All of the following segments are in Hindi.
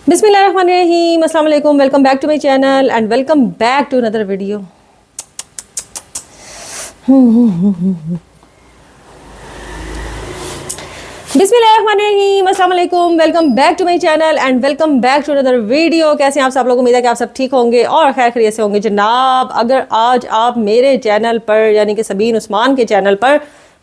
बिस्मिल्लाहिर्रहमानिर्रहीम, अस्सलाम वालेकुम, welcome back to my channel and welcome back to another video. बिस्मिल्लाहिर्रहमानिर्रहीम, अस्सलाम वालेकुम, welcome back to my channel and welcome back to another video. कैसे हैं आप सब लोग? उम्मीद है कि आप सब ठीक होंगे और खैर खैरियत से होंगे जनाब। अगर आज आप मेरे चैनल पर यानी कि सबीन उस्मान के चैनल पर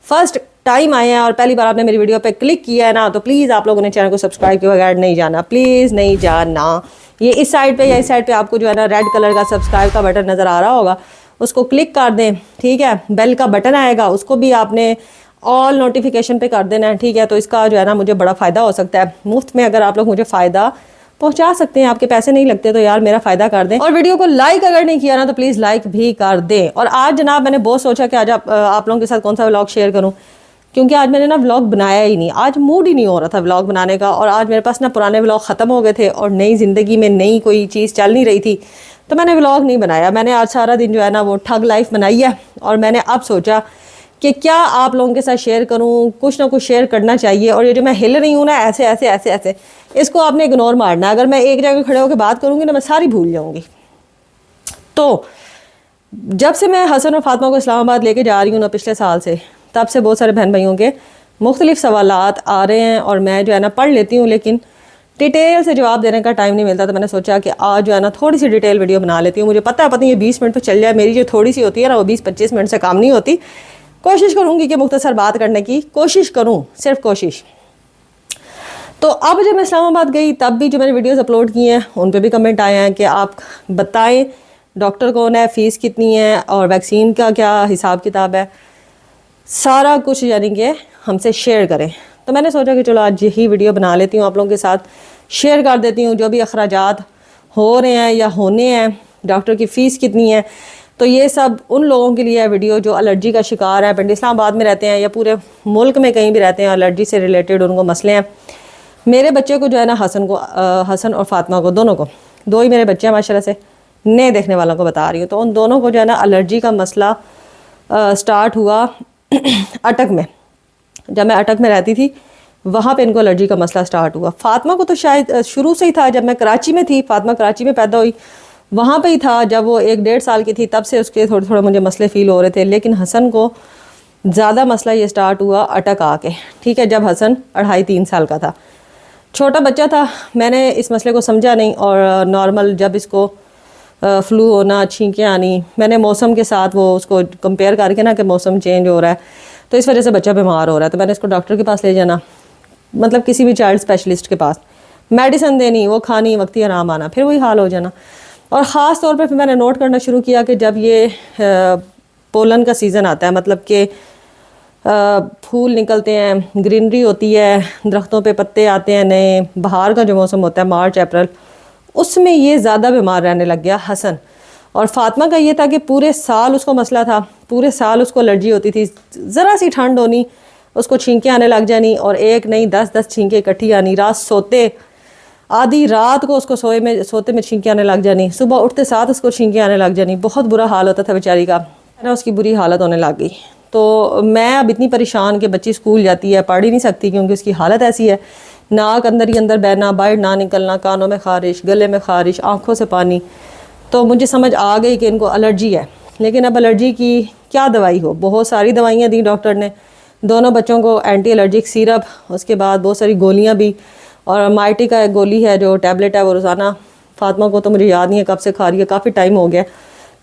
फर्स्ट टाइम आए हैं और पहली बार आपने मेरी वीडियो पे क्लिक किया है ना, तो प्लीज़ आप लोगों ने चैनल को सब्सक्राइब किए बगैर नहीं जाना, प्लीज़ नहीं जाना। ये इस साइड पे या इस साइड पे आपको जो है ना रेड कलर का सब्सक्राइब का बटन नज़र आ रहा होगा, उसको क्लिक कर दें, ठीक है। बेल का बटन आएगा, उसको भी आपने ऑल नोटिफिकेशन पे कर देना है, ठीक है। तो इसका जो है ना मुझे बड़ा फ़ायदा हो सकता है। मुफ्त में अगर आप लोग मुझे फ़ायदा पहुंचा सकते हैं, आपके पैसे नहीं लगते, तो यार मेरा फ़ायदा कर दें। और वीडियो को लाइक अगर नहीं किया ना तो प्लीज़ लाइक भी कर दें। और आज जनाब मैंने बहुत सोचा कि आज आप लोगों के साथ कौन सा व्लॉग शेयर करूँ, क्योंकि आज मैंने ना व्लॉग बनाया ही नहीं। आज मूड ही नहीं हो रहा था व्लॉग बनाने का, और आज मेरे पास ना पुराने व्लॉग ख़त्म हो गए थे और नई ज़िंदगी में नई कोई चीज़ चल नहीं रही थी, तो मैंने व्लॉग नहीं बनाया। मैंने आज सारा दिन जो है ना वो ठग लाइफ बनाई है, और मैंने अब सोचा कि क्या आप लोगों के साथ शेयर करूं, कुछ ना कुछ शेयर करना चाहिए। और ये जो मैं हिल रही हूँ ना ऐसे ऐसे ऐसे ऐसे, इसको आपने इग्नोर मारना। अगर मैं एक जगह खड़े होकर बात करूँगी ना, मैं सारी भूल जाऊँगी। तो जब से मैं हसन और फातिमा को इस्लामाबाद लेके जा रही हूँ ना पिछले साल से, तब से बहुत सारे बहन भाइयों के मुख्तलिफ सवालात आ रहे हैं और मैं जो है ना पढ़ लेती हूँ, लेकिन डिटेल से जवाब देने का टाइम नहीं मिलता। तो मैंने सोचा कि आज जो है ना थोड़ी सी डिटेल वीडियो बना लेती हूँ। मुझे पता है ये 20 मिनट तो चल जाए, मेरी जो थोड़ी सी होती है ना वो 20-25 मिनट से काम नहीं होती। कोशिश करूँगी कि मुख्तसर बात करने की कोशिश करूँ, सिर्फ कोशिश। तो अब जब मैं इस्लामाबाद गई तब भी जो मैंने वीडियोस अपलोड की हैं उन पे भी कमेंट आए हैं कि आप बताएं डॉक्टर कौन है, फ़ीस कितनी है और वैक्सीन का क्या हिसाब किताब है, सारा कुछ यानी कि हमसे शेयर करें। तो मैंने सोचा कि चलो आज यही वीडियो बना लेती हूँ, आप लोगों के साथ शेयर कर देती हूँ जो भी अखराजात हो रहे हैं या होने हैं, डॉक्टर की फ़ीस कितनी है। तो ये सब उन लोगों के लिए है वीडियो जो एलर्जी का शिकार है, पिंड इस्लामाबाद में रहते हैं या पूरे मुल्क में कहीं भी रहते हैं, एलर्जी से रिलेटेड उनको मसले हैं। मेरे बच्चे को जो है ना हसन और फातिमा को, दोनों को, दो ही मेरे बच्चे हैं माशाल्लाह से, नए देखने वालों को बता रही हूँ। तो उन दोनों को जो है ना एलर्जी का मसला स्टार्ट हुआ अटक में। जब मैं अटक में रहती थी वहाँ पे इनको एलर्जी का मसला स्टार्ट हुआ। फातिमा को तो शायद शुरू से ही था, जब मैं कराची में थी, फातिमा कराची में पैदा हुई, वहाँ पे ही था। जब वो 1-1.5 साल की थी तब से उसके थोड़े थोड़े मुझे मसले फ़ील हो रहे थे, लेकिन हसन को ज़्यादा मसला ये स्टार्ट हुआ अटक आके, ठीक है। जब हसन 2.5-3 साल का था, छोटा बच्चा था, मैंने इस मसले को समझा नहीं। और नॉर्मल जब इसको फ्लू होना, छींकें आनी, मैंने मौसम के साथ वो उसको कंपेयर करके ना कि मौसम चेंज हो रहा है तो इस वजह से बच्चा बीमार हो रहा है, तो मैंने इसको डॉक्टर के पास ले जाना, मतलब किसी भी चाइल्ड स्पेशलिस्ट के पास, मेडिसिन देनी, वो खानी, वक्ती आराम आना, फिर वही हाल हो जाना। और ख़ास तौर पे फिर मैंने नोट करना शुरू किया कि जब ये पोलन का सीज़न आता है, मतलब कि फूल निकलते हैं, ग्रीनरी होती है, दरख्तों पे पत्ते आते हैं नए, बाहर का जो मौसम होता है मार्च अप्रैल, उसमें ये ज़्यादा बीमार रहने लग गया हसन। और फातिमा का ये था कि पूरे साल उसको मसला था, पूरे साल उसको एलर्जी होती थी, ज़रा सी ठंड होनी उसको छींकें आने लग जानी, और एक नहीं 10-10 छींकें इकट्ठी आनी। रात सोते आधी रात को उसको सोते में छींकें आने लग जानी, सुबह उठते साथ उसको छींकें आने लग जानी। बहुत बुरा हाल होता था बेचारी का, ना उसकी बुरी हालत होने लग गई। तो मैं अब इतनी परेशान कि बच्ची स्कूल जाती है, पढ़ ही नहीं सकती क्योंकि उसकी हालत ऐसी है, नाक अंदर ही अंदर बहना, बाहर ना निकलना, कानों में खारिश, गले में खारिश, आँखों से पानी। तो मुझे समझ आ गई कि इनको एलर्जी है। लेकिन अब एलर्जी की क्या दवाई हो, बहुत सारी दवाइयाँ दी डॉक्टर ने, दोनों बच्चों को एंटी एलर्जिक सिरप, उसके बाद बहुत सारी गोलियाँ भी, और माइटी का एक गोली है जो टैबलेट है वो रोज़ाना, फातिमा को तो मुझे याद नहीं है कब से खा रही है, काफ़ी टाइम हो गया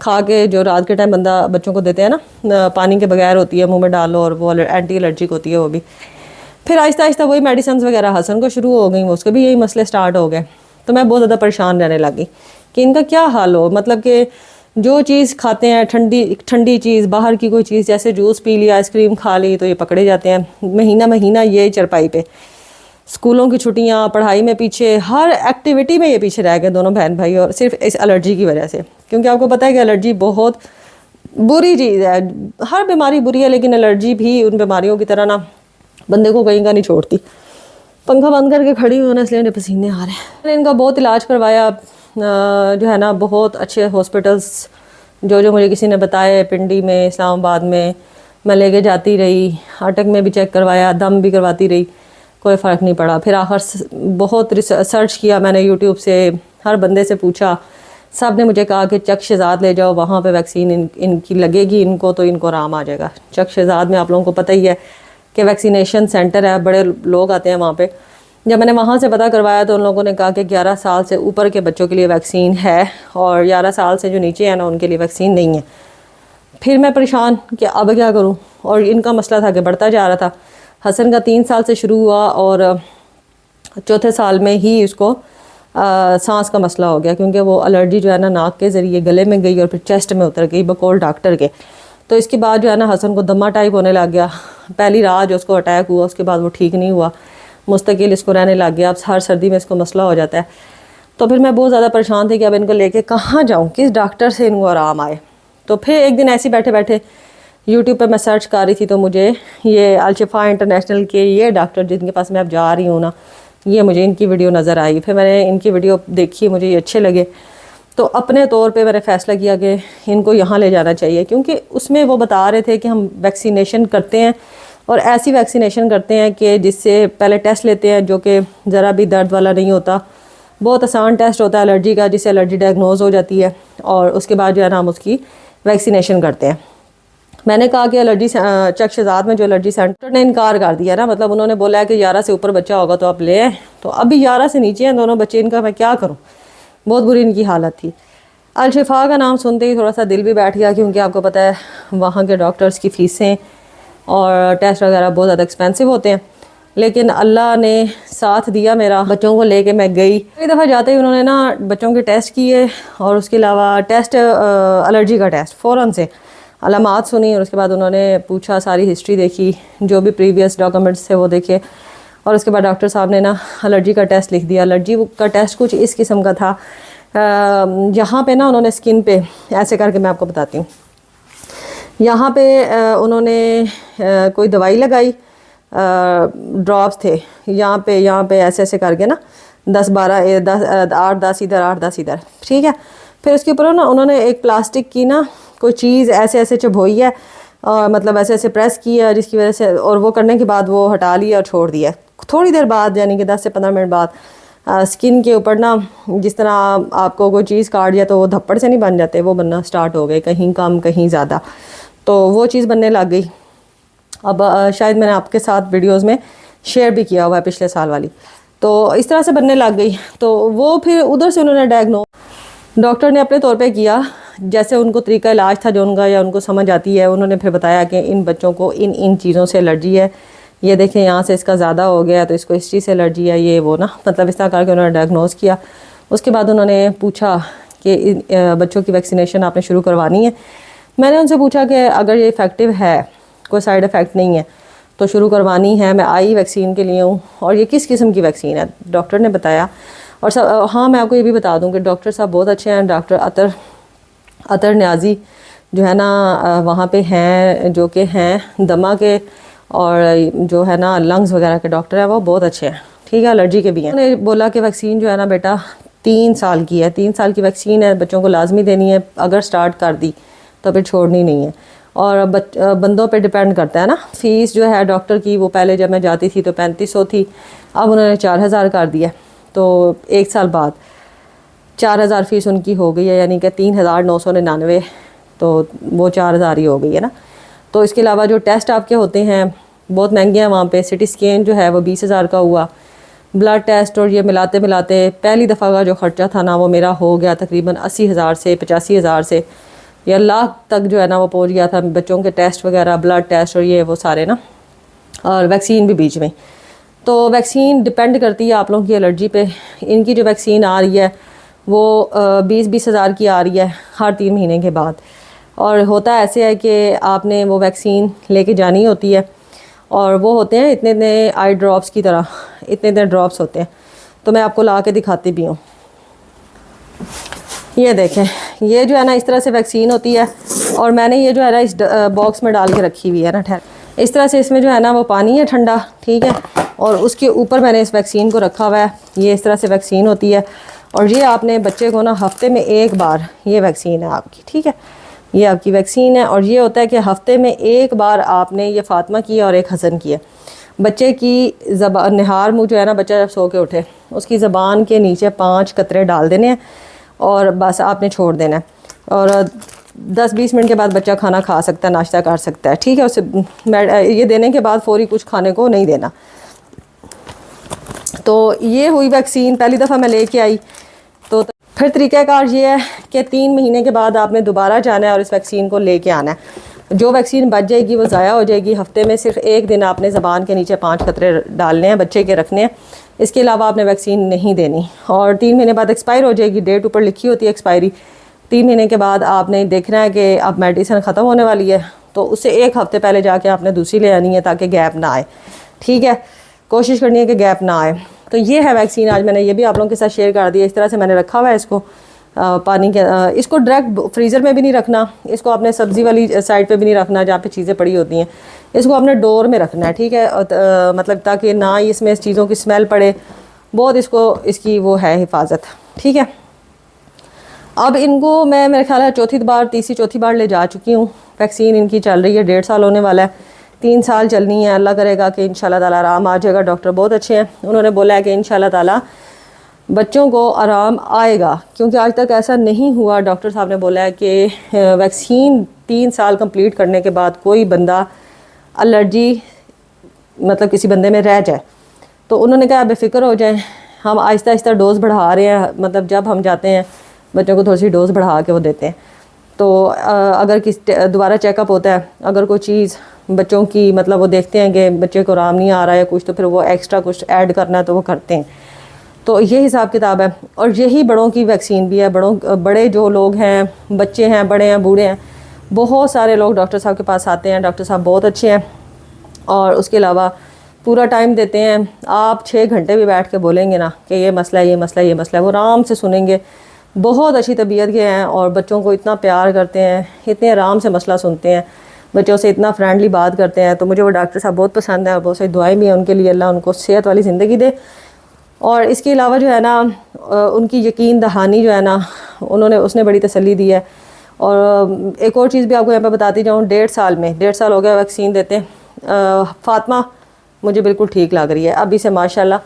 खा के, जो रात के टाइम बंदा बच्चों को देते हैं ना, पानी के बगैर होती है, मुंह में डालो, और वो एंटी एलर्जिक होती है वो भी। फिर आहिस्ता आहिस्ता वही मेडिसिन वगैरह हसन को शुरू हो गई, उसको भी यही मसले स्टार्ट हो गए। तो मैं बहुत ज़्यादा परेशान रहने लगी कि इनका क्या हाल हो, मतलब कि जो चीज़ खाते हैं ठंडी चीज़, बाहर की कोई चीज़, जैसे जूस पी लिया, आइसक्रीम खा ली, तो ये पकड़े जाते हैं। महीना महीना ये चरपाई पे, स्कूलों की छुट्टियां, पढ़ाई में पीछे, हर एक्टिविटी में ये पीछे रह गए दोनों बहन भाई, और सिर्फ इस एलर्जी की वजह से। क्योंकि आपको पता है कि एलर्जी बहुत बुरी चीज़ है, हर बीमारी बुरी है, लेकिन एलर्जी भी उन बीमारियों की तरह ना बंदे को कहीं का नहीं छोड़ती। पंखा बंद करके खड़ी हूँ ना, इसलिए मुझे पसीने आ रहे हैं। मैंने इनका बहुत इलाज करवाया, जो है ना बहुत अच्छे हॉस्पिटल्स जो मुझे किसी ने बताए, पिंडी में, इस्लामाबाद में मैं लेके जाती रही, अटक में भी चेक करवाया, दम भी करवाती रही, कोई फ़र्क नहीं पड़ा। फिर आखिर बहुत सर्च किया मैंने यूट्यूब से, हर बंदे से पूछा, सब ने मुझे कहा कि चक शहजाद ले जाओ, वहाँ पे वैक्सीन इनकी लगेगी, इनको तो इनको आराम आ जाएगा। चक शहजाद में आप लोगों को पता ही है कि वैक्सीनेशन सेंटर है, बड़े लोग आते हैं वहाँ पे। जब मैंने वहाँ से पता करवाया तो उन लोगों ने कहा कि 11 साल से ऊपर के बच्चों के लिए वैक्सीन है और 11 साल से जो नीचे है ना उनके लिए वैक्सीन नहीं है। फिर मैं परेशान कि अब क्या करूं, और इनका मसला था कि बढ़ता जा रहा था। हसन का 3 साल से शुरू हुआ और चौथे साल में ही उसको सांस का मसला हो गया, क्योंकि वो एलर्जी जो है ना नाक के ज़रिए गले में गई और फिर चेस्ट में उतर गई बकौल डॉक्टर के। तो इसके बाद जो है ना हसन को दमा टाइप होने लग गया। पहली रात जो उसको अटैक हुआ उसके बाद वो ठीक नहीं हुआ, मुस्तकिल इसको रहने लग गया। अब हर सर्दी में इसको मसला हो जाता है। तो फिर मैं बहुत ज़्यादा परेशान थी कि अब इनको लेके कहाँ जाऊँ, किस डॉक्टर से इनको आराम आए। तो फिर एक दिन ऐसे बैठे बैठे यूट्यूब पे मैं सर्च कर रही थी तो मुझे ये अलशिफा इंटरनेशनल के ये डॉक्टर जिनके पास मैं अब जा रही हूँ ना, ये मुझे इनकी वीडियो नज़र आई। फिर मैंने इनकी वीडियो देखी, मुझे ये अच्छे लगे। तो अपने तौर पे मैंने फ़ैसला किया कि इनको यहाँ ले जाना चाहिए, क्योंकि उसमें वो बता रहे थे कि हम वैक्सीनेशन करते हैं और ऐसी वैक्सीनेशन करते हैं कि जिससे पहले टेस्ट लेते हैं जो कि ज़रा भी दर्द वाला नहीं होता, बहुत आसान टेस्ट होता है एलर्जी का, जिससे एलर्जी डायग्नोज हो जाती है और उसके बाद जो है ना हम उसकी वैक्सीनेशन करते हैं। मैंने कहा कि एलर्जी चक शहजाद में जो एलर्जी सेंटर ने इनकार कर दिया ना, मतलब उन्होंने बोला है कि 11 से ऊपर बच्चा होगा तो आप ले आए। तो अभी 11 से नीचे हैं दोनों बच्चे, इनका मैं क्या करूं, बहुत बुरी इनकी हालत थी। अलशिफा का नाम सुनते ही थोड़ा सा दिल भी बैठ गया, क्योंकि आपको पता है वहाँ के डॉक्टर्स की फ़ीसें और टेस्ट वगैरह बहुत ज़्यादा एक्सपेंसिव होते हैं। लेकिन अल्लाह ने साथ दिया मेरा, बच्चों को लेके मैं गई। एक दफ़ा जाते ही उन्होंने ना बच्चों के टेस्ट किए और उसके अलावा टेस्ट एलर्जी का टेस्ट फ़ौरन से अलामात सुनी और उसके बाद उन्होंने पूछा, सारी हिस्ट्री देखी, जो भी प्रीवियस डॉक्यूमेंट्स थे वो देखे और उसके बाद डॉक्टर साहब ने ना एलर्जी का टेस्ट लिख दिया। एलर्जी का टेस्ट कुछ इस किस्म का था, यहाँ पे ना उन्होंने स्किन पे ऐसे करके, मैं आपको बताती हूँ, यहाँ पे उन्होंने कोई दवाई लगाई, ड्रॉप्स थे यहाँ पे ऐसे ऐसे करके ना 10-12 8-10 इधर 8-10 इधर, ठीक है। फिर उसके ऊपर ना उन्होंने एक प्लास्टिक की ना कोई चीज़ ऐसे ऐसे चबोई है और मतलब ऐसे ऐसे प्रेस किया, जिसकी वजह से, और वो करने के बाद वो हटा लिया और छोड़ दिया। थोड़ी देर बाद यानी कि 10 से 15 मिनट बाद स्किन के ऊपर ना जिस तरह आपको कोई चीज़ काट दिया तो वो धप्पड़ से नहीं बन जाते, वो बनना स्टार्ट हो गए, कहीं कम कहीं ज़्यादा, तो वो चीज़ बनने लग गई। अब शायद मैंने आपके साथ वीडियोस में शेयर भी किया हुआ है पिछले साल वाली, तो इस तरह से बनने लग गई। तो वो फिर उधर से उन्होंने डायग्नोज डॉक्टर ने अपने तौर पे किया, जैसे उनको तरीका इलाज था जो उनका या उनको समझ आती है। उन्होंने फिर बताया कि इन बच्चों को इन चीज़ों से एलर्जी है, ये देखें यहाँ से इसका ज़्यादा हो गया तो इसको इस चीज़ से एलर्जी है, ये वो ना, मतलब इस तरह करके उन्होंने डायग्नोज किया। उसके बाद उन्होंने पूछा कि बच्चों की वैक्सीनेशन आपने शुरू करवानी है। मैंने उनसे पूछा कि अगर ये इफ़ेक्टिव है, कोई साइड इफ़ेक्ट नहीं है तो शुरू करवानी है। मैं आई वैक्सीन के लिए हूँ और ये किस किस्म की वैक्सीन है डॉक्टर ने बताया। और सब, हाँ मैं आपको ये भी बता दूँ कि डॉक्टर साहब बहुत अच्छे हैं। डॉक्टर अतर न्याजी जो है ना वहाँ पे हैं, जो कि हैं दमा के और जो है ना लंग्स वगैरह के डॉक्टर हैं, वो बहुत अच्छे हैं, ठीक है, एलर्जी के भी हैं। उन्होंने बोला कि वैक्सीन जो है ना बेटा 3 साल की है, 3 साल की वैक्सीन है, बच्चों को लाजमी देनी है, अगर स्टार्ट कर दी तो फिर छोड़नी नहीं है। और बंदों पे डिपेंड करता है ना। फ़ीस जो है डॉक्टर की, वो पहले जब मैं जाती थी तो 3500 थी, अब उन्होंने 4000 कर दिया। तो 1 साल बाद 4000 फ़ीस उनकी हो गई है, यानी कि 3999, तो वो 4000 ही हो गई है ना। तो इसके अलावा जो टेस्ट आपके होते हैं बहुत महंगे हैं वहाँ पे। सिटी स्कैन जो है वो 20,000 का हुआ, ब्लड टेस्ट और ये मिलाते मिलाते पहली दफ़ा का जो ख़र्चा था ना वो मेरा हो गया तकरीबन 80,000 से 85,000 से या लाख तक जो है ना वो पहुँच गया था। बच्चों के टेस्ट वगैरह, ब्लड टेस्ट और ये वो सारे ना, और वैक्सीन भी बीच में। तो वैक्सीन डिपेंड करती है आप लोगों की एलर्जी पे। इनकी जो वैक्सीन आ रही है वो 20-20 हज़ार की आ रही है हर 3 महीने के बाद। और होता ऐसे है कि आपने वो वैक्सीन लेके जानी होती है और वो होते हैं इतने इतने आई ड्रॉप्स की तरह, इतने इतने ड्रॉप्स होते हैं। तो मैं आपको ला के दिखाती भी हूँ, ये देखें, ये जो है ना इस तरह से वैक्सीन होती है और मैंने ये जो है ना इस बॉक्स में डाल के रखी हुई है ना, ठहर इस तरह से। इसमें जो है ना वो पानी है ठंडा, ठीक है, और उसके ऊपर मैंने इस वैक्सीन को रखा हुआ है। ये इस तरह से वैक्सीन होती है और ये आपने बच्चे को ना हफ्ते में 1 बार, ये वैक्सीन है आपकी, ठीक है, ये आपकी वैक्सीन है। और ये होता है कि हफ्ते में 1 बार आपने, ये फ़ातिमा की है और एक हसन की है, बच्चे की ज़बान, निहार मुँह जो है ना, बच्चा जब सो के उठे उसकी ज़बान के नीचे 5 कतरे डाल देने हैं और बस आपने छोड़ देना है। और 10-20 मिनट के बाद बच्चा खाना खा सकता है, नाश्ता कर सकता है, ठीक है। उसे ये देने के बाद फ़ौरी कुछ खाने को नहीं देना। तो ये हुई वैक्सीन, पहली दफ़ा मैं लेके आई। तो फिर तरीक़ाकार ये है कि 3 महीने के बाद आपने दोबारा जाना है और इस वैक्सीन को लेके आना है। जो वैक्सीन बच जाएगी वो ज़ाया हो जाएगी। हफ्ते में सिर्फ एक दिन आपने ज़बान के नीचे 5 कतरे डालने हैं, बच्चे के रखने हैं। इसके अलावा आपने वैक्सीन नहीं देनी और 3 महीने बाद एक्सपायर हो जाएगी। डेट ऊपर लिखी होती है एक्सपायरी। 3 महीने के बाद आपने देखना है कि अब मेडिसिन ख़त्म होने वाली है, तो उससे 1 हफ़्ते पहले जाके आपने दूसरी ले आनी है ताकि गैप ना आए, ठीक है। कोशिश करनी है कि गैप ना आए। तो ये है वैक्सीन। आज मैंने ये भी आप लोगों के साथ शेयर कर दिया। इस तरह से मैंने रखा हुआ है इसको पानी के। इसको डायरेक्ट फ्रीज़र में भी नहीं रखना, इसको आपने सब्ज़ी वाली साइड पे भी नहीं रखना जहाँ पे चीज़ें पड़ी होती हैं। इसको आपने डोर में रखना है, ठीक है। मतलब ताकि ना ही इसमें इस चीज़ों की स्मेल पड़े, बहुत इसको इसकी वो है हिफाजत, ठीक है। अब इनको मैं, मेरे ख्याल है तीसरी चौथी बार ले जा चुकी हूँ। वैक्सीन इनकी चल रही है, 1.5 साल होने वाला है, 3 साल चलनी है। अल्लाह करेगा कि इंशाल्लाह ताला आराम आ जाएगा। डॉक्टर बहुत अच्छे हैं, उन्होंने बोला है कि इंशाल्लाह ताला बच्चों को आराम आएगा, क्योंकि आज तक ऐसा नहीं हुआ। डॉक्टर साहब ने बोला है कि वैक्सीन 3 साल कंप्लीट करने के बाद कोई बंदा एलर्जी मतलब किसी बंदे में रह जाए तो उन्होंने कहा बेफिक्र हो जाए, हम आहिस्ता आहिस्ता डोज़ बढ़ा रहे हैं। मतलब जब हम जाते हैं बच्चों को थोड़ी सी डोज़ बढ़ा के वो देते हैं। तो अगर दोबारा चेकअप होता है, अगर कोई चीज़ बच्चों की मतलब वो देखते हैं कि बच्चे को आराम नहीं आ रहा है कुछ, तो फिर वो एक्स्ट्रा कुछ ऐड करना है तो वो करते हैं। तो ये हिसाब किताब है। और यही बड़ों की वैक्सीन भी है। बड़े जो लोग हैं, बच्चे हैं, बड़े हैं, बूढ़े हैं, बहुत सारे लोग डॉक्टर साहब के पास आते हैं। डॉक्टर साहब बहुत अच्छे हैं और उसके अलावा पूरा टाइम देते हैं। आप 6 घंटे भी बैठ के बोलेंगे ना कि ये मसला है, ये मसला है, ये मसला है, वो आराम से सुनेंगे। बहुत अच्छी तबीयत के हैं और बच्चों को इतना प्यार करते हैं, इतने आराम से मसला सुनते हैं, बच्चों से इतना फ्रेंडली बात करते हैं। तो मुझे वो डॉक्टर साहब बहुत पसंद है और बहुत सारी दुआएं भी हैं उनके लिए, अल्लाह उनको सेहत वाली ज़िंदगी दे। और इसके अलावा जो है ना, उनकी यकीन दहानी जो है ना, उसने बड़ी तसल्ली दी है। और एक और चीज़ भी आपको यहाँ पे बताती जाऊँ, 1.5 साल हो गया वैक्सीन देते। फ़ातिमा मुझे बिल्कुल ठीक लग रही है अभी से, माशाल्लाह।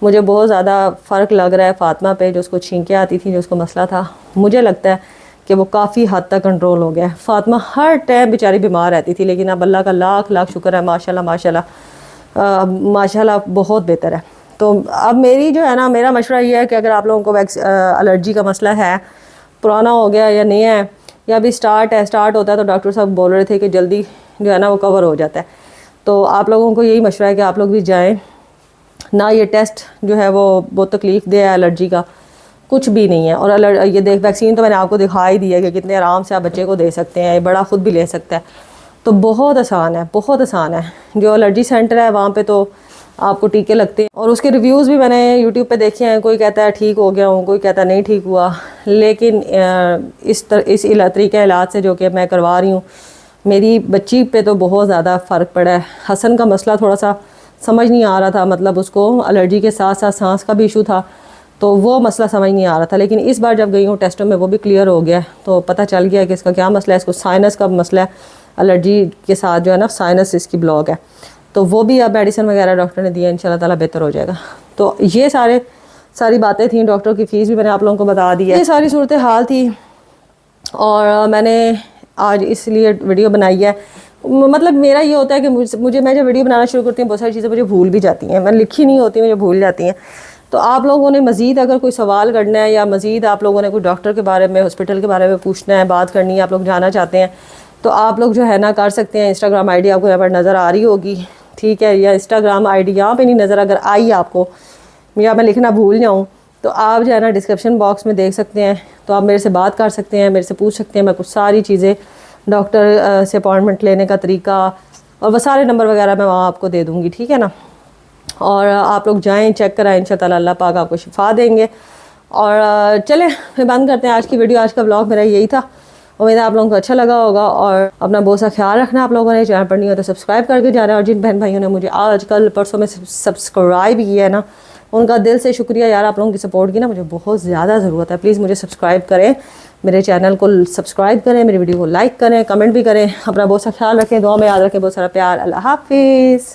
मुझे बहुत ज़्यादा फ़र्क लग रहा है फ़ातिमा पे। जो उसको छींकें आती थी, जो उसको मसला था, मुझे लगता है कि वो काफ़ी हद तक कंट्रोल हो गया है। फ़ातिमा हर टाइम बेचारी बीमार रहती थी, लेकिन अब अल्लाह का लाख लाख शुक्र है, माशाल्लाह माशाल्लाह माशाल्लाह बहुत बेहतर है। तो अब मेरी जो है ना, मेरा मशवरा ये है कि अगर आप लोगों को एलर्जी का मसला है, पुराना हो गया या नया है या अभी स्टार्ट होता है, तो डॉक्टर साहब बोल रहे थे कि जल्दी जो है ना वो कवर हो जाता है। तो आप लोगों को यही मशवरा है कि आप लोग भी जाएं ना। ये टेस्ट जो है वो बहुत तकलीफ़ दे है, एलर्जी का कुछ भी नहीं है। और ये वैक्सीन तो मैंने आपको दिखा ही दी है कि कितने आराम से आप बच्चे को दे सकते हैं, बड़ा ख़ुद भी ले सकता है। तो बहुत आसान है, बहुत आसान है। जो एलर्जी सेंटर है वहाँ पे तो आपको टीके लगते हैं और उसके रिव्यूज़ भी मैंने यूट्यूब पे देखे हैं। कोई कहता है ठीक हो गया हूँ, कोई कहता है नहीं ठीक हुआ। लेकिन इस तरीक़े इलाज से जो कि मैं करवा रही हूँ, मेरी बच्ची पे तो बहुत ज़्यादा फ़र्क पड़ा है। हसन का मसला थोड़ा सा समझ नहीं आ रहा था, मतलब उसको एलर्जी के साथ साथ सांस का भी इशू था, तो वो मसला समझ नहीं आ रहा था। लेकिन इस बार जब गई हूँ टेस्टों में, वो भी क्लियर हो गया, तो पता चल गया कि इसका क्या मसला है। इसको साइनस का मसला है, एलर्जी के साथ जो है ना साइनस इसकी ब्लॉक है। तो वो भी अब मेडिसिन वगैरह डॉक्टर ने दिया, इंशाल्लाह ताला बेहतर हो जाएगा। तो ये सारी बातें थी। डॉक्टर की फ़ीस भी मैंने आप लोगों को बता दी है। ये सारी सूरत हाल थी और मैंने आज इसलिए वीडियो बनाई है। मतलब मेरा ये होता है कि मुझे मैं जब वीडियो बनाना शुरू करती हूँ, बहुत सारी चीज़ें मुझे भूल भी जाती हैं। मैं लिखी नहीं होती, मुझे भूल जाती हैं। तो आप लोगों ने मज़ीद अगर कोई सवाल करना है या मज़ीद आप लोगों ने कोई डॉक्टर के बारे में, हॉस्पिटल के बारे में पूछना है, बात करनी है, आप लोग जानना चाहते हैं, तो आप लोग जो है ना कर सकते हैं। इंस्टाग्राम आईडी आपको यहाँ पर नज़र आ रही होगी, ठीक है। या इंस्टाग्राम आईडी यहाँ पे नहीं नज़र, अगर आई आपको या मैं लिखना भूल जाऊँ, तो आप जो है ना डिस्क्रिप्शन बॉक्स में देख सकते हैं। तो आप मेरे से बात कर सकते हैं, मेरे से पूछ सकते हैं। मैं कुछ सारी चीज़ें, डॉक्टर से अपॉइंटमेंट लेने का तरीका और वो सारे नंबर वगैरह मैं वहाँ आपको दे दूँगी, ठीक है ना। और आप लोग जाएं, चेक कराएं, इंशाअल्लाह अल्लाह पाक आपको शिफा देंगे। और चलें फिर बंद करते हैं आज की वीडियो। आज का ब्लॉग मेरा यही था। उम्मीद है आप लोगों को अच्छा लगा होगा और अपना बहुत सा ख्याल रखना। आप लोगों ने चैनल पर नहीं हो तो सब्सक्राइब करके जाना। और जिन बहन भाइयों ने मुझे आज कल परसों में सब्सक्राइब किया है ना, उनका दिल से शुक्रिया यार। आप लोगों की सपोर्ट की ना मुझे बहुत ज़्यादा ज़रूरत है। प्लीज़ मुझे सब्सक्राइब करें, मेरे चैनल को सब्सक्राइब करें, मेरी वीडियो को लाइक करें, कमेंट भी करें। अपना बहुत सा ख्याल रखें, दुआ में याद रखें। बहुत सारा प्यार। अल्लाह हाफिज़।